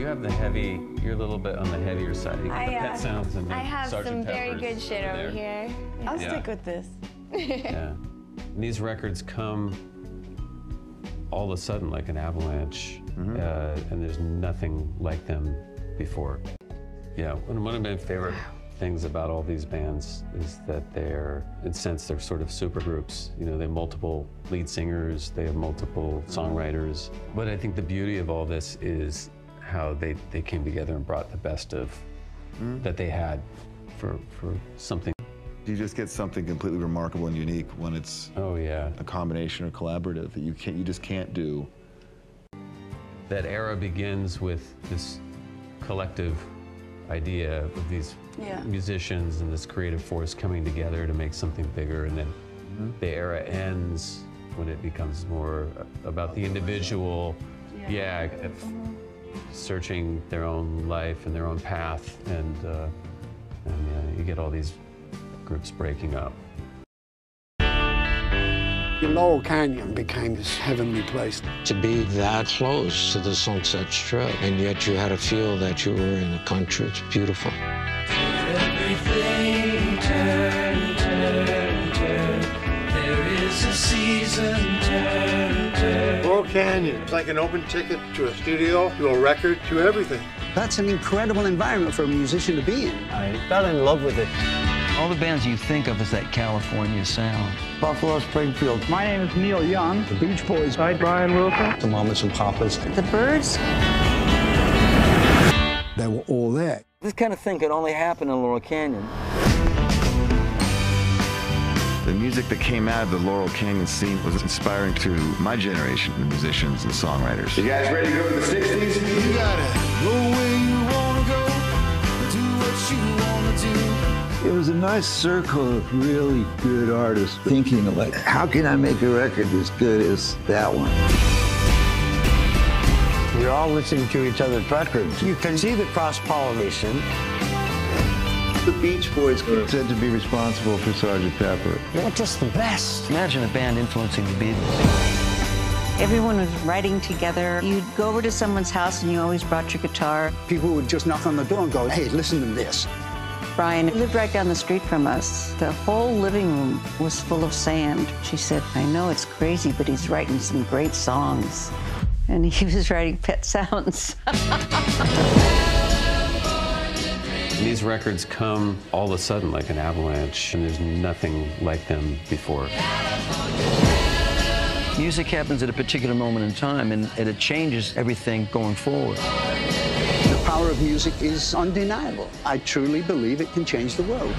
you have the heavy, you're a little bit on the heavier side. You got the Pet Sounds and the I have Sgt. some Pepper's very good shit over here. I'll stick with this. Yeah. And these records come all of a sudden like an avalanche, and there's nothing like them before. Yeah, one of my favorite things about all these bands is that they're, in a sense, they're sort of supergroups. You know, they have multiple lead singers, they have multiple songwriters. But I think the beauty of all this is how they came together and brought the best of that they had for something. You just get something completely remarkable and unique when it's a combination or collaborative that you just can't do. That era begins with this collective idea of these musicians and this creative force coming together to make something bigger, and then the era ends when it becomes more about the individual, searching their own life and their own path, and you get all these groups breaking up. Laurel Canyon became this heavenly place. To be that close to the Sunset Strip, and yet you had to feel that you were in the country. It's beautiful. Everything turn, turn, turn. There is a season, turn, turn. Laurel Canyon, it's like an open ticket to a studio, to a record, to everything. That's an incredible environment for a musician to be in. I fell in love with it. All the bands you think of as that California sound. Buffalo Springfield. My name is Neil Young. The Beach Boys. Hi, Brian Wilson. The Mamas and Papas. The Birds. They were all there. This kind of thing could only happen in Laurel Canyon. The music that came out of the Laurel Canyon scene was inspiring to my generation of musicians and songwriters. You guys ready to go to the 60s? You gotta go where you wanna go, do what you wanna do. It was a nice circle of really good artists thinking like, how can I make a record as good as that one? We're all listening to each other's records. You can see the cross-pollination. The Beach Boys were said to be responsible for Sgt. Pepper. They're just the best. Imagine a band influencing the Beatles. Everyone was writing together. You'd go over to someone's house and you always brought your guitar. People would just knock on the door and go, hey, listen to this. Brian lived right down the street from us. The whole living room was full of sand. She said, I know it's crazy, but he's writing some great songs. And he was writing Pet Sounds. These records come all of a sudden like an avalanche, and there's nothing like them before. Music happens at a particular moment in time, and it changes everything going forward. The power of music is undeniable. I truly believe it can change the world.